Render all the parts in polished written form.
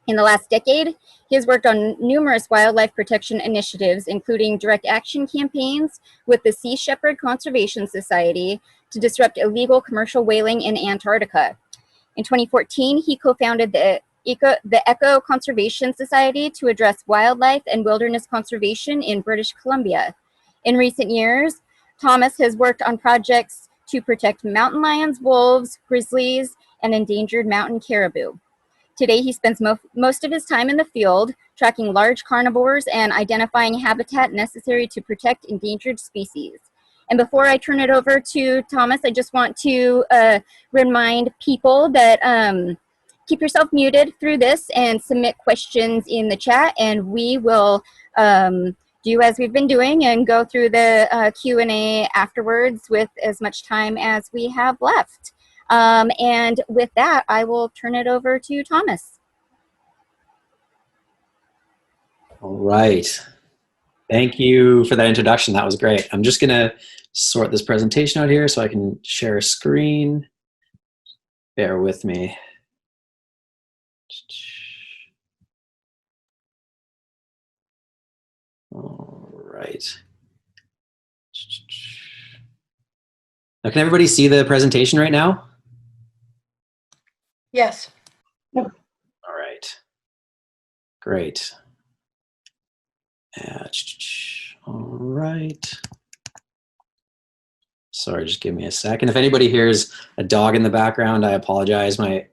In the last decade, he has worked on numerous wildlife protection initiatives, including direct action campaigns with the Sea Shepherd Conservation Society to disrupt illegal commercial whaling in Antarctica. In 2014, he co-founded the Eco Conservation Society to address wildlife and wilderness conservation in British Columbia. In recent years, Thomas has worked on projects to protect mountain lions, wolves, grizzlies, and endangered mountain caribou. Today, he spends most of his time in the field, tracking large carnivores and identifying habitat necessary to protect endangered species. And before I turn it over to Thomas, I just want to remind people that keep yourself muted through this and submit questions in the chat, and we will do as we've been doing and go through the Q&A afterwards with as much time as we have left. And with that, I will turn it over to Thomas. All right. Thank you for that introduction. That was great. I'm just going to sort this presentation out here so I can share a screen. Bear with me. All right. Now, can everybody see the presentation right now? Yes. All right. Great. All right. Sorry, just give me a second. If anybody hears a dog in the background, I apologize. My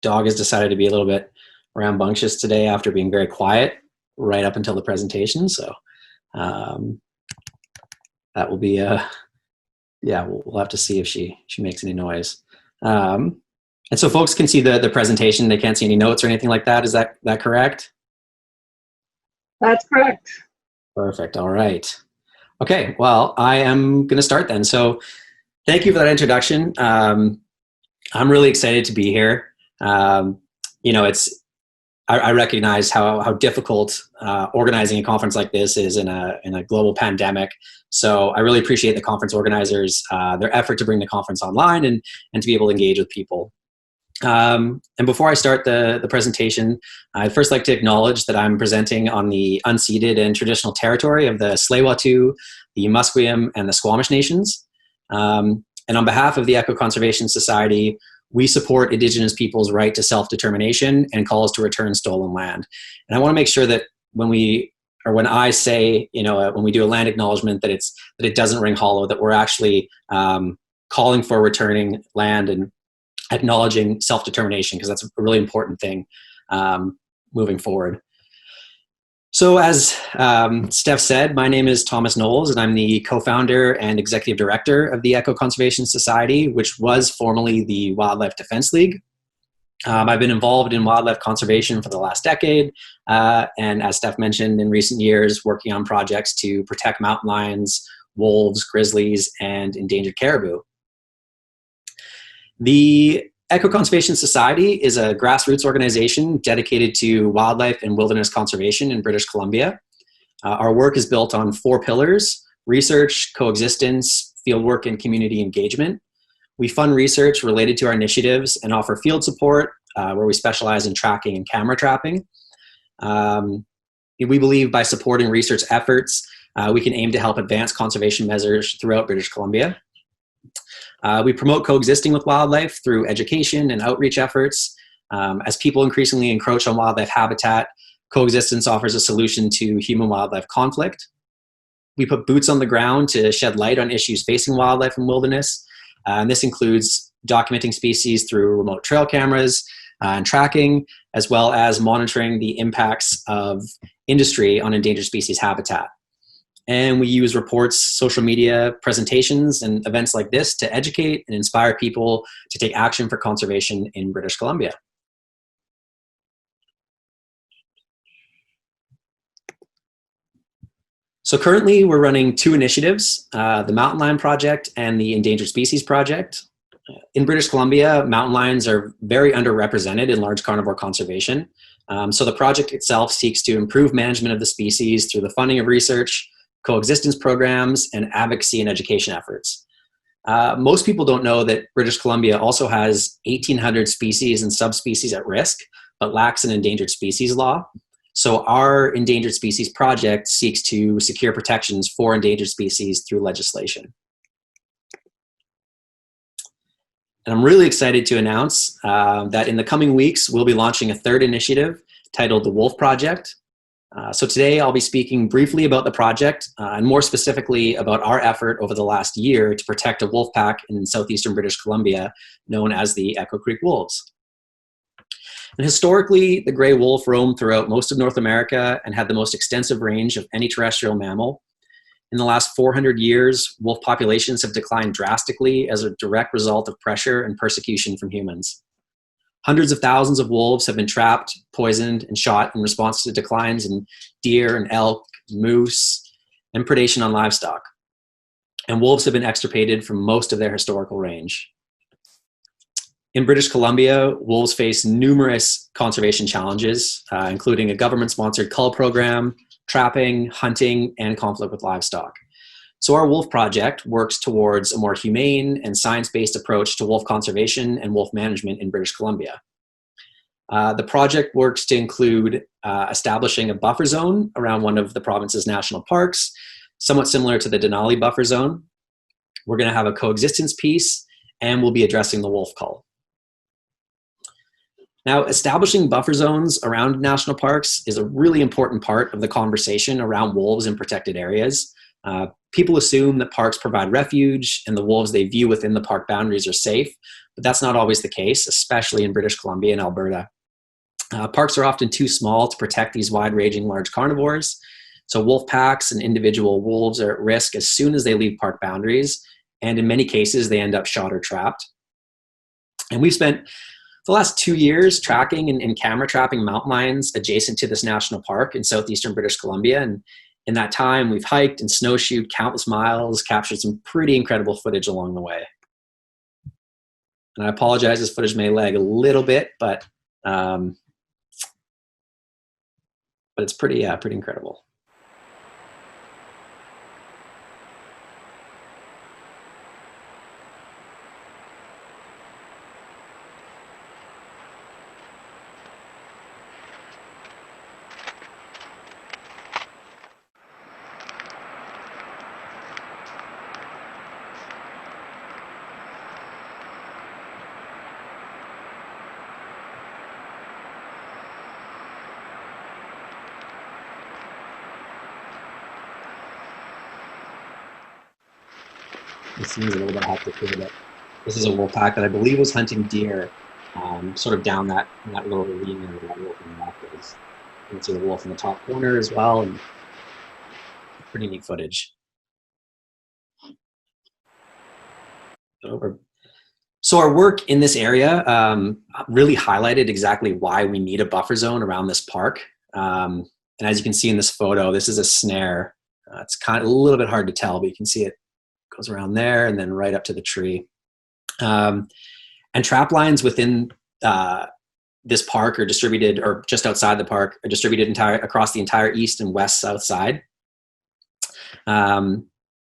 dog has decided to be a little bit rambunctious today after being very quiet right up until the presentation. So that will be yeah, we'll have to see if she makes any noise. And so folks can see the presentation. They can't see any notes or anything like that. Is that correct? That's correct. Perfect. All right. Okay. Well, I am going to start then. So thank you for that introduction. I'm really excited to be here. You know, I recognize how difficult organizing a conference like this is in a global pandemic. So I really appreciate the conference organizers, their effort to bring the conference online and to be able to engage with people. And before I start the presentation, I'd first like to acknowledge that I'm presenting on the unceded and traditional territory of the Tsleil-Waututh, the Musqueam, and the Squamish nations. And on behalf of the Eco Conservation Society, we support Indigenous people's right to self-determination and calls to return stolen land. And I want to make sure that when I say, you know, when we do a land acknowledgement, that it doesn't ring hollow, that we're actually calling for returning land and acknowledging self-determination, because that's a really important thing moving forward. So as Steph said, my name is Thomas Knowles, and I'm the co-founder and executive director of the Eco Conservation Society, which was formerly the Wildlife Defense League. I've been involved in wildlife conservation for the last decade, and as Steph mentioned, in recent years, working on projects to protect mountain lions, wolves, grizzlies, and endangered caribou. The Eco Conservation Society is a grassroots organization dedicated to wildlife and wilderness conservation in British Columbia. Our work is built on 4 pillars: research, coexistence, fieldwork, and community engagement. We fund research related to our initiatives and offer field support, where we specialize in tracking and camera trapping. We believe by supporting research efforts, we can aim to help advance conservation measures throughout British Columbia. We promote coexisting with wildlife through education and outreach efforts. As people increasingly encroach on wildlife habitat, coexistence offers a solution to human-wildlife conflict. We put boots on the ground to shed light on issues facing wildlife and wilderness. And this includes documenting species through remote trail cameras and tracking, as well as monitoring the impacts of industry on endangered species habitat. And we use reports, social media, presentations, and events like this to educate and inspire people to take action for conservation in British Columbia. So currently we're running 2 initiatives, the Mountain Lion Project and the Endangered Species Project. In British Columbia, mountain lions are very underrepresented in large carnivore conservation. So the project itself seeks to improve management of the species through the funding of research, coexistence programs, and advocacy and education efforts. Most people don't know that British Columbia also has 1,800 species and subspecies at risk but lacks an endangered species law. So our endangered species project seeks to secure protections for endangered species through legislation. And I'm really excited to announce that in the coming weeks, we'll be launching a third initiative titled the Wolf Project. So today I'll be speaking briefly about the project and more specifically about our effort over the last year to protect a wolf pack in southeastern British Columbia known as the Echo Creek Wolves. And historically, the gray wolf roamed throughout most of North America and had the most extensive range of any terrestrial mammal. In the last 400 years, wolf populations have declined drastically as a direct result of pressure and persecution from humans. Hundreds of thousands of wolves have been trapped, poisoned, and shot in response to declines in deer and elk, moose, and predation on livestock. And wolves have been extirpated from most of their historical range. In British Columbia, wolves face numerous conservation challenges, including a government-sponsored cull program, trapping, hunting, and conflict with livestock. So our Wolf Project works towards a more humane and science-based approach to wolf conservation and wolf management in British Columbia. The project works to include establishing a buffer zone around one of the province's national parks, somewhat similar to the Denali buffer zone. We're going to have a coexistence piece, and we'll be addressing the wolf cull. Now, establishing buffer zones around national parks is a really important part of the conversation around wolves in protected areas. People assume that parks provide refuge and the wolves they view within the park boundaries are safe, but that's not always the case, especially in British Columbia and Alberta. Parks are often too small to protect these wide-ranging large carnivores, so wolf packs and individual wolves are at risk as soon as they leave park boundaries, and in many cases, they end up shot or trapped. And we've spent the last 2 years tracking and camera trapping mountain lions adjacent to this national park in southeastern British Columbia. And in that time, we've hiked and snowshoed countless miles, captured some pretty incredible footage along the way. And I apologize, this footage may lag a little bit, but it's pretty incredible. It seems a little bit hectic here, but this is a wolf pack that I believe was hunting deer, sort of down that little ravine area that wolf in the left is. You can see the wolf in the top corner as well, and pretty neat footage. So our work in this area really highlighted exactly why we need a buffer zone around this park. And as you can see in this photo, this is a snare. It's kind of a little bit hard to tell, but you can see it goes around there and then right up to the tree. And trap lines within this park are distributed, or just outside the park, are distributed across the entire east and west south side.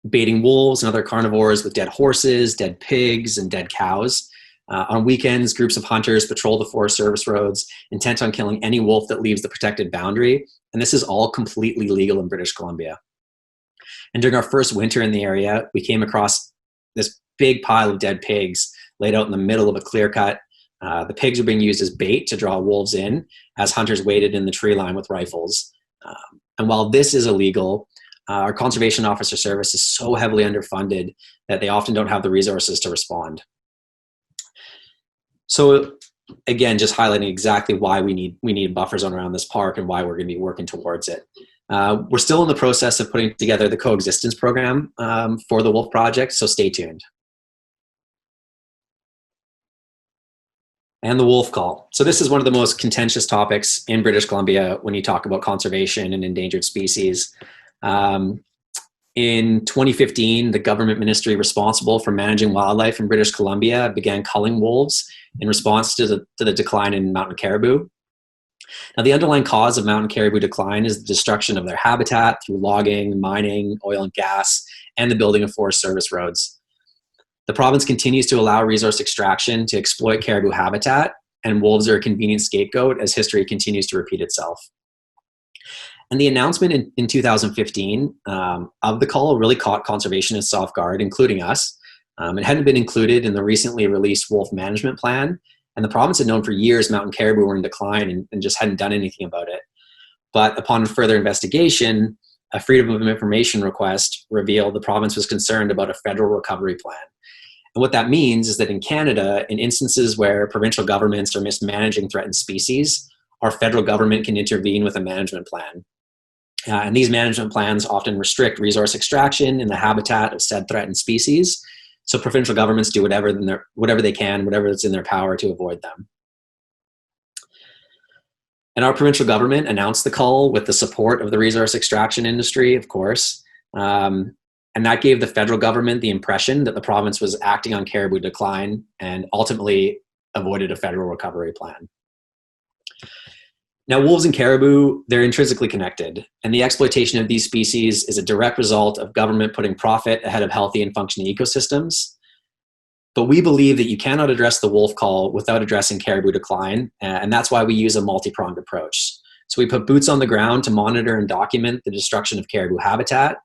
Baiting wolves and other carnivores with dead horses, dead pigs, and dead cows. On weekends, groups of hunters patrol the Forest Service roads, intent on killing any wolf that leaves the protected boundary. And this is all completely legal in British Columbia. And during our first winter in the area, we came across this big pile of dead pigs laid out in the middle of a clear cut. The pigs were being used as bait to draw wolves in as hunters waited in the tree line with rifles. And while this is illegal, our conservation officer service is so heavily underfunded that they often don't have the resources to respond. So again, just highlighting exactly why we need a buffer zone around this park and why we're going to be working towards it. We're still in the process of putting together the coexistence program for the Wolf Project, so stay tuned. And the wolf call. So this is one of the most contentious topics in British Columbia when you talk about conservation and endangered species. In 2015, the government ministry responsible for managing wildlife in British Columbia began culling wolves in response to the decline in mountain caribou. Now, the underlying cause of mountain caribou decline is the destruction of their habitat through logging, mining, oil and gas, and the building of Forest Service roads. The province continues to allow resource extraction to exploit caribou habitat, and wolves are a convenient scapegoat as history continues to repeat itself. And the announcement in 2015 of the cull really caught conservationists off guard, including us. It hadn't been included in the recently released wolf management plan, and the province had known for years mountain caribou were in decline and just hadn't done anything about it. But upon further investigation, a Freedom of Information request revealed the province was concerned about a federal recovery plan. And what that means is that in Canada, in instances where provincial governments are mismanaging threatened species, our federal government can intervene with a management plan. And these management plans often restrict resource extraction in the habitat of said threatened species. So provincial governments do whatever they can, whatever is in their power to avoid them. And our provincial government announced the cull with the support of the resource extraction industry, of course. And that gave the federal government the impression that the province was acting on caribou decline and ultimately avoided a federal recovery plan. Now, wolves and caribou, they're intrinsically connected, and the exploitation of these species is a direct result of government putting profit ahead of healthy and functioning ecosystems. But we believe that you cannot address the wolf cull without addressing caribou decline, and that's why we use a multi-pronged approach. So we put boots on the ground to monitor and document the destruction of caribou habitat,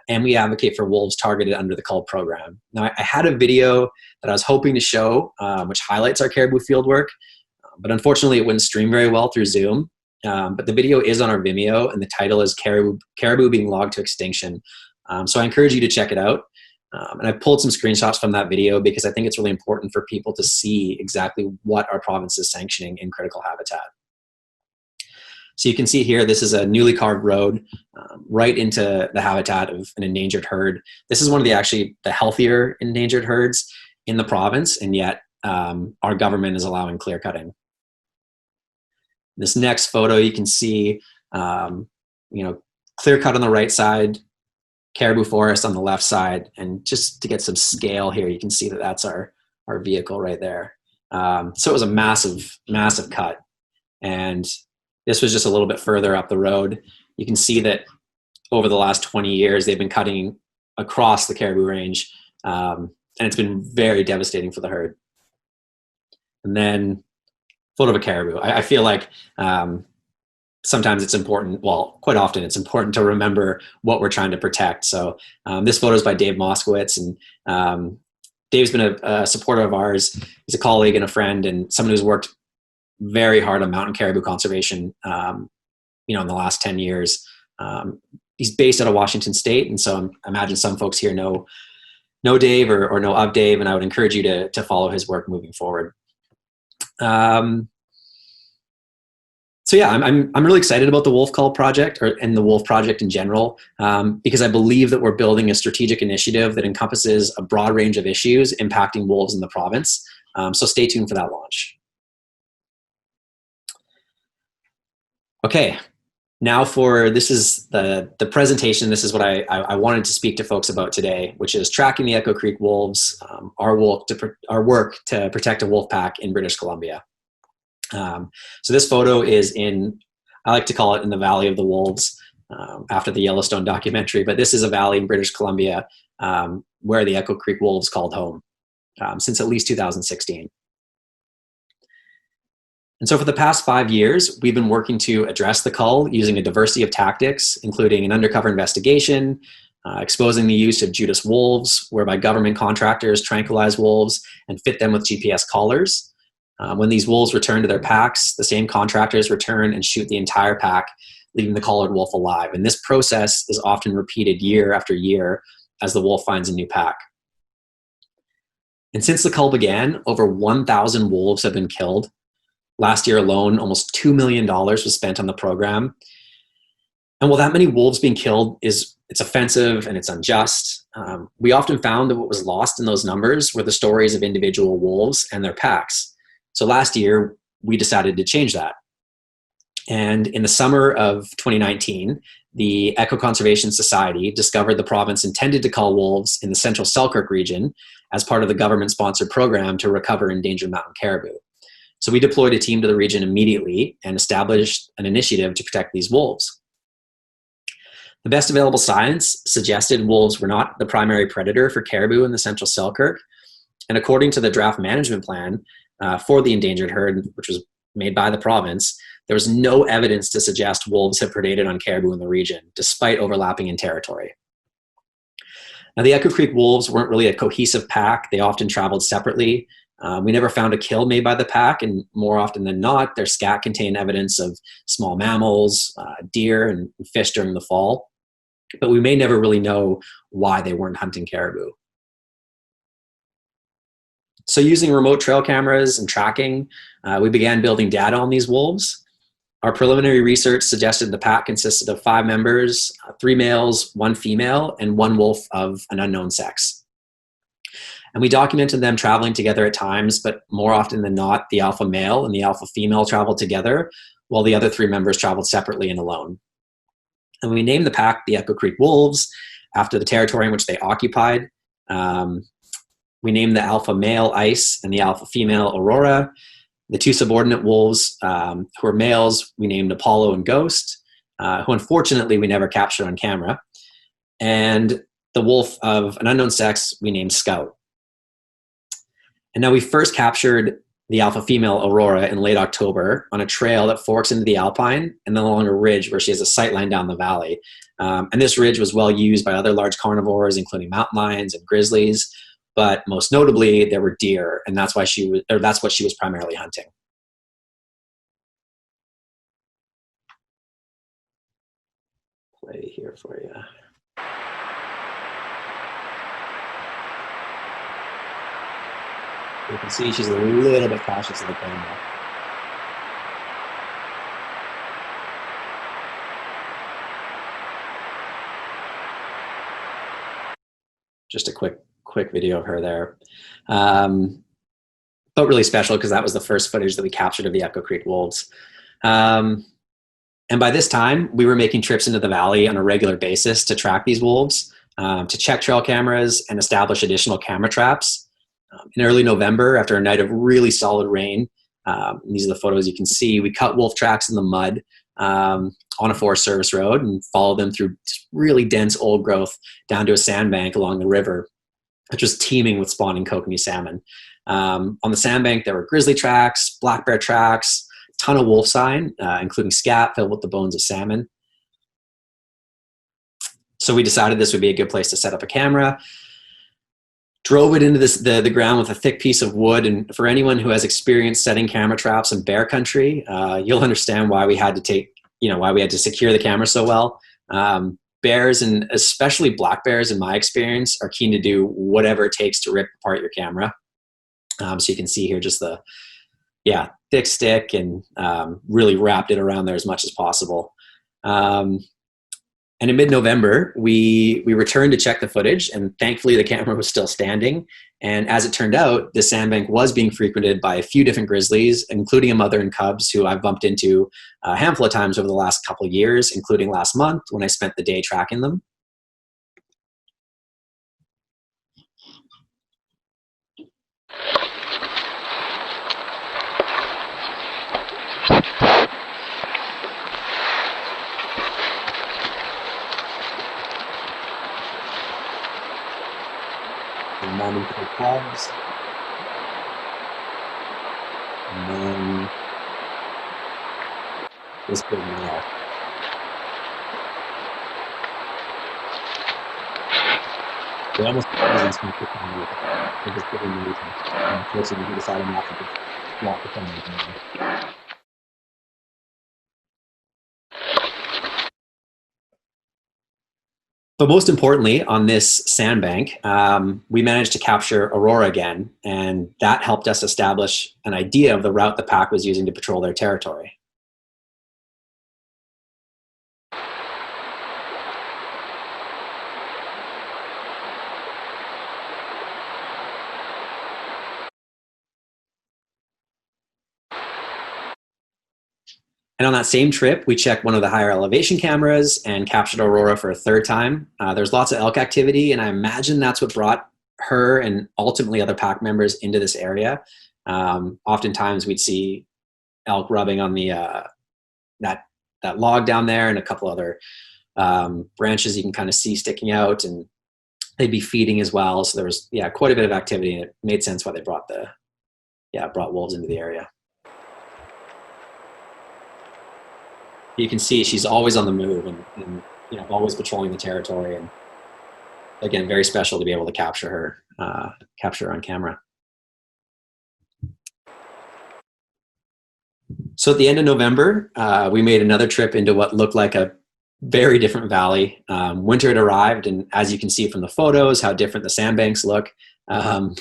and we advocate for wolves targeted under the cull program. Now, I had a video that I was hoping to show, which highlights our caribou fieldwork, but unfortunately it wouldn't stream very well through Zoom. But the video is on our Vimeo, and the title is Caribou Being Logged to Extinction. So I encourage you to check it out. And I pulled some screenshots from that video because I think it's really important for people to see exactly what our province is sanctioning in critical habitat. So you can see here, this is a newly carved road right into the habitat of an endangered herd. This is one of the healthier endangered herds in the province, and yet our government is allowing clear cutting. This next photo, you can see, clear cut on the right side, caribou forest on the left side, and just to get some scale here, you can see that that's our vehicle right there. So it was a massive, massive cut. And this was just a little bit further up the road. You can see that over the last 20 years, they've been cutting across the caribou range, and it's been very devastating for the herd. And then photo of a caribou. I feel like sometimes it's important, well, quite often it's important to remember what we're trying to protect. So this photo is by Dave Moskowitz, and Dave's been a supporter of ours. He's a colleague and a friend, and someone who's worked very hard on mountain caribou conservation, in the last 10 years. He's based out of Washington State, and so I imagine some folks here know Dave or know of Dave, and I would encourage you to follow his work moving forward. So yeah, I'm really excited about the Wolf Cull project and the Wolf project in general, because I believe that we're building a strategic initiative that encompasses a broad range of issues impacting wolves in the province. So stay tuned for that launch. Okay, now this is the presentation. This is what I wanted to speak to folks about today, which is tracking the Echo Creek wolves, our work to protect a wolf pack in British Columbia. So this photo is I like to call it in the Valley of the Wolves, after the Yellowstone documentary, but this is a valley in British Columbia where the Echo Creek wolves called home since at least 2016. And so for the past 5 years, we've been working to address the cull using a diversity of tactics, including an undercover investigation, exposing the use of Judas wolves, whereby government contractors tranquilize wolves and fit them with GPS collars. When these wolves return to their packs, the same contractors return and shoot the entire pack, leaving the collared wolf alive. And this process is often repeated year after year as the wolf finds a new pack. And since the cull began, over 1,000 wolves have been killed. Last year alone, almost $2 million was spent on the program. And while that many wolves being killed it's offensive and it's unjust, we often found that what was lost in those numbers were the stories of individual wolves and their packs. So last year, we decided to change that. And in the summer of 2019, the Eco Conservation Society discovered the province intended to cull wolves in the central Selkirk region as part of the government-sponsored program to recover endangered mountain caribou. So we deployed a team to the region immediately and established an initiative to protect these wolves. The best available science suggested wolves were not the primary predator for caribou in the central Selkirk. And according to the draft management plan, for the endangered herd, which was made by the province, there was no evidence to suggest wolves have predated on caribou in the region, despite overlapping in territory. Now, the Echo Creek wolves weren't really a cohesive pack. They often traveled separately. We never found a kill made by the pack, and more often than not, their scat contained evidence of small mammals, deer, and fish during the fall. But we may never really know why they weren't hunting caribou. So using remote trail cameras and tracking, we began building data on these wolves. Our preliminary research suggested the pack consisted of 5 members, 3 males, 1 female, and 1 wolf of an unknown sex. And we documented them traveling together at times, but more often than not, the alpha male and the alpha female traveled together, while the other 3 members traveled separately and alone. And we named the pack the Echo Creek Wolves after the territory in which they occupied. We named the alpha male Ice and the alpha female Aurora. The 2 subordinate wolves, who were males, we named Apollo and Ghost, who unfortunately we never captured on camera. And the wolf of an unknown sex, we named Scout. And now we first captured the alpha female Aurora in late October on a trail that forks into the Alpine and then along a ridge where she has a sight line down the valley. And this ridge was well used by other large carnivores, including mountain lions and grizzlies. But most notably, there were deer, and that's what she was primarily hunting. Play here for you. You can see she's a little bit cautious of the camera. Just a quick video of her there. But really special because that was the first footage that we captured of the Echo Creek wolves. And by this time, we were making trips into the valley on a regular basis to track these wolves, to check trail cameras and establish additional camera traps. In early November, after a night of really solid rain, these are the photos you can see, we cut wolf tracks in the mud on a Forest Service road and followed them through really dense old growth down to a sandbank along the river, which was teeming with spawning kokanee salmon. On the sandbank, there were grizzly tracks, black bear tracks, a ton of wolf sign, including scat filled with the bones of salmon. So we decided this would be a good place to set up a camera. Drove it into the ground with a thick piece of wood. And for anyone who has experience setting camera traps in bear country, you'll understand why we had to secure the camera so well. Bears, and especially black bears in my experience, are keen to do whatever it takes to rip apart your camera. So you can see here just the thick stick and really wrapped it around there as much as possible. And in mid-November, we returned to check the footage, and thankfully the camera was still standing. And as it turned out, the sandbank was being frequented by a few different grizzlies, including a mother and cubs who I've bumped into a handful of times over the last couple of years, including last month when I spent the day tracking them. Mormon cubs, and then this big male. They almost always can pick on you. They just get in the region. Unfortunately, he decided not to just walk the phone. But most importantly, on this sandbank, we managed to capture Aurora again, and that helped us establish an idea of the route the pack was using to patrol their territory. And on that same trip, we checked one of the higher elevation cameras and captured Aurora for a 3rd time. There's lots of elk activity, and I imagine that's what brought her and ultimately other pack members into this area. Oftentimes we'd see elk rubbing on the that log down there and a couple other branches you can kind of see sticking out, and they'd be feeding as well. So there was quite a bit of activity, and it made sense why they brought the brought wolves into the area. You can see she's always on the move and always patrolling the territory. And again, very special to be able to capture her on camera. So at the end of November, we made another trip into what looked like a very different valley. Winter had arrived, and as you can see from the photos, how different the sandbanks look. And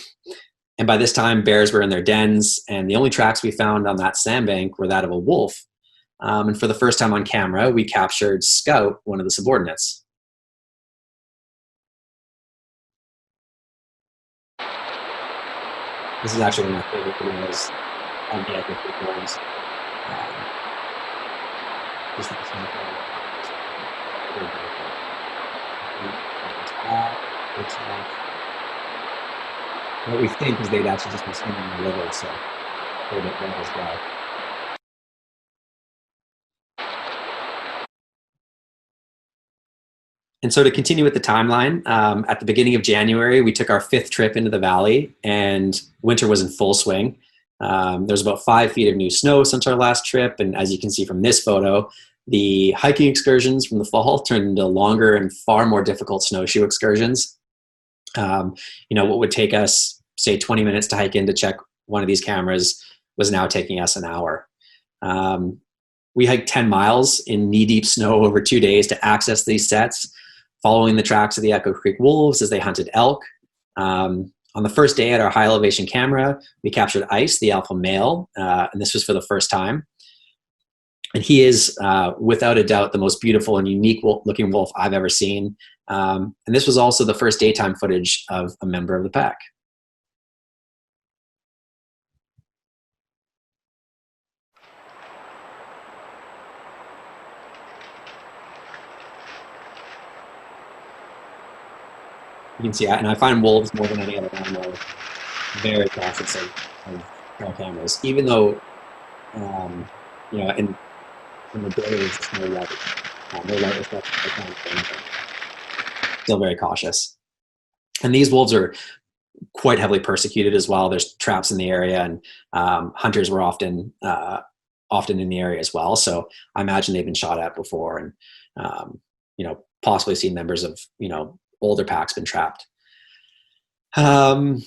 by this time, bears were in their dens, and the only tracks we found on that sandbank were that of a wolf. And for the first time on camera, we captured Scout, one of the subordinates. This is actually one of my favorite videos on the Echo Creek Wolves. What we think is they'd actually just been swimming in the river, so a little bit red as well. And so to continue with the timeline, at the beginning of January, we took our 5th trip into the valley, and winter was in full swing. There's about 5 feet of new snow since our last trip, and as you can see from this photo, the hiking excursions from the fall turned into longer and far more difficult snowshoe excursions. What would take us, say, 20 minutes to hike in to check one of these cameras was now taking us an hour. We hiked 10 miles in knee-deep snow over 2 days to access these sets, following the tracks of the Echo Creek wolves as they hunted elk. On the first day at our high elevation camera, we captured Ice, the alpha male, and this was for the first time. And he is, without a doubt, the most beautiful and unique looking wolf I've ever seen. And this was also the first daytime footage of a member of the pack. You can see, and I find wolves more than any other animal very cautious of trail cameras, even though, in the day there's just no light, reflection, still very cautious. And these wolves are quite heavily persecuted as well. There's traps in the area, and hunters were often in the area as well. So I imagine they've been shot at before, and possibly seen members of older packs been trapped. But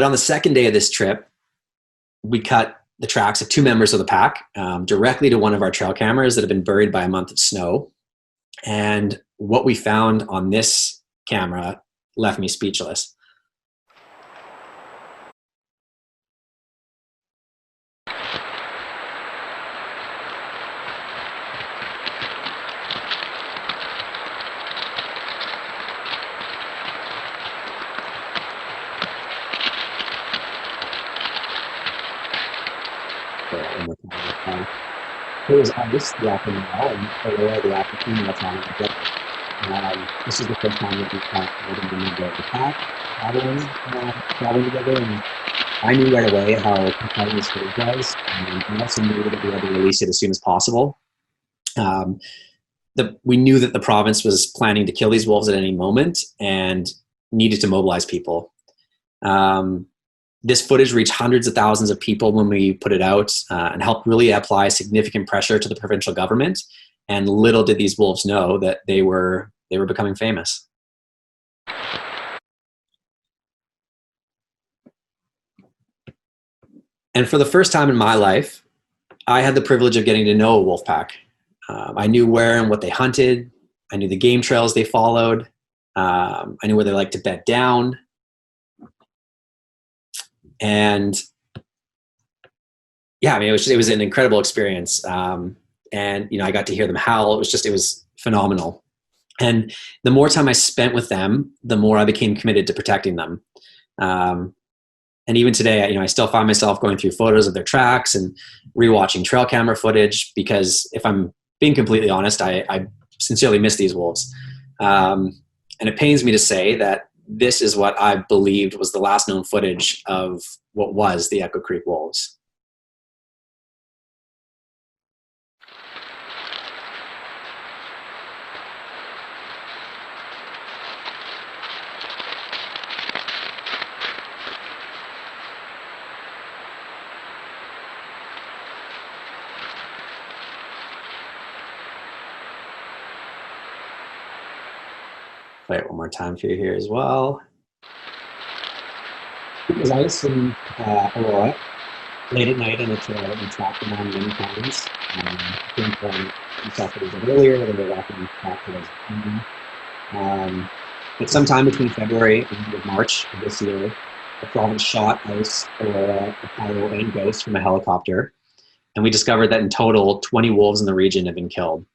on the second day of this trip, we cut the tracks of 2 members of the pack directly to one of our trail cameras that had been buried by a month of snow. And what we found on this camera left me speechless. It was Ice, the alpha male, and Aurora, the alpha female talent. This is the first time that we caught a member of the pack traveling together, and I knew right away how compelling this footage was, and I also knew that we had to release it as soon as possible. We knew that the province was planning to kill these wolves at any moment and needed to mobilize people. This footage reached hundreds of thousands of people when we put it out, and helped really apply significant pressure to the provincial government. And little did these wolves know that they were becoming famous. And for the first time in my life, I had the privilege of getting to know a wolf pack. I knew where and what they hunted. I knew the game trails they followed. I knew where they liked to bed down. And yeah, I mean, it was an incredible experience. And, I got to hear them howl. It was phenomenal. And the more time I spent with them, the more I became committed to protecting them. And even today, I still find myself going through photos of their tracks and rewatching trail camera footage, because if I'm being completely honest, I sincerely miss these wolves. And it pains me to say that this is what I believed was the last known footage of what was the Echo Creek wolves. Play it one more time for you here as well. It was ice in Aurora, late at night on the trail and tracked them on many times. I think you saw footage of earlier when they were walking back towards but sometime between February and the end of March of this year, the province shot ice, Aurora, Apollo, and Ghost from a helicopter. And we discovered that in total, 20 wolves in the region have been killed.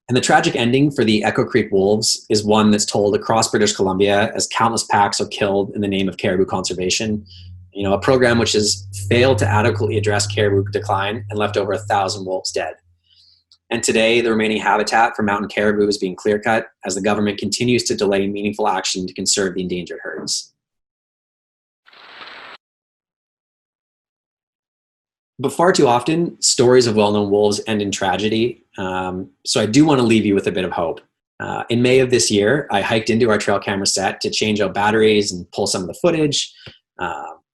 And the tragic ending for the Echo Creek wolves is one that's told across British Columbia as countless packs are killed in the name of caribou conservation. You know, a program which has failed to adequately address caribou decline and left over 1,000 wolves dead. And today, the remaining habitat for mountain caribou is being clear-cut as the government continues to delay meaningful action to conserve the endangered herds. But far too often, stories of well-known wolves end in tragedy. So I do want to leave you with a bit of hope. In May of this year, I hiked into our trail camera set to change out batteries and pull some of the footage,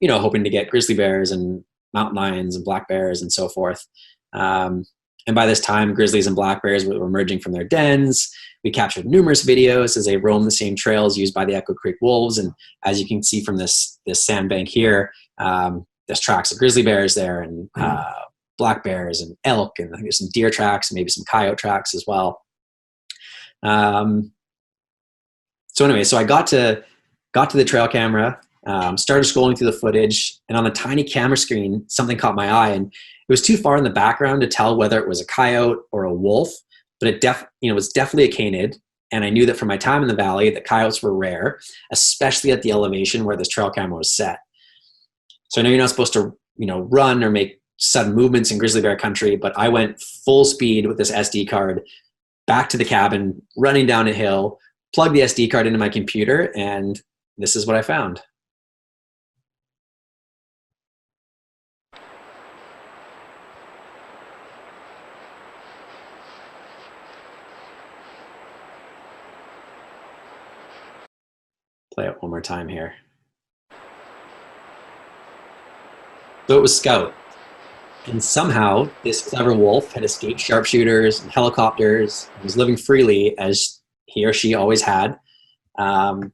you know, hoping to get grizzly bears and mountain lions and black bears and so forth. And by this time, grizzlies and black bears were emerging from their dens. We captured numerous videos as they roamed the same trails used by the Echo Creek wolves. And as you can see from this sandbank here, there's tracks of grizzly bears there and black bears and elk, and I think there's some deer tracks and maybe some coyote tracks as well. So anyway, so I got to the trail camera, started scrolling through the footage, and on the tiny camera screen, something caught my eye, and it was too far in the background to tell whether it was a coyote or a wolf, but it was definitely a canid. And I knew that from my time in the valley that coyotes were rare, especially at the elevation where this trail camera was set. So I know you're not supposed to, you know, run or make sudden movements in grizzly bear country, but I went full speed with this SD card back to the cabin, running down a hill, plugged the SD card into my computer, and this is what I found. Play it one more time here. So it was Scout. And somehow this clever wolf had escaped sharpshooters and helicopters and was living freely as he or she always had. And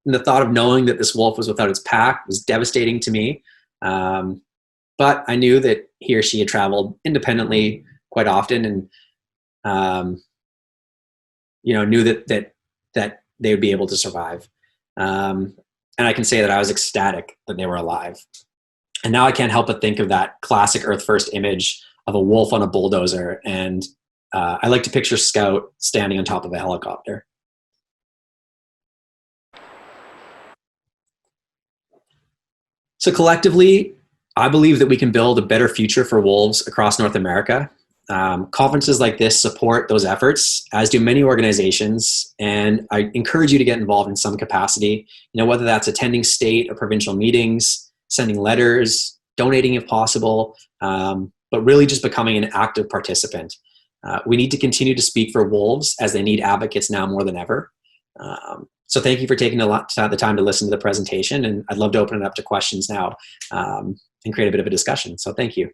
the thought of knowing that this wolf was without its pack was devastating to me. But I knew that he or she had traveled independently quite often and, you know, knew that they would be able to survive. And I can say that I was ecstatic that they were alive. And now I can't help but think of that classic Earth First image of a wolf on a bulldozer. And I like to picture Scout standing on top of a helicopter. So collectively, I believe that we can build a better future for wolves across North America. Conferences like this support those efforts, as do many organizations, and I encourage you to get involved in some capacity, you know, whether that's attending state or provincial meetings, sending letters, donating if possible, but really just becoming an active participant. We need to continue to speak for wolves as they need advocates now more than ever. So thank you for taking the time to listen to the presentation, and I'd love to open it up to questions now and create a bit of a discussion. So thank you.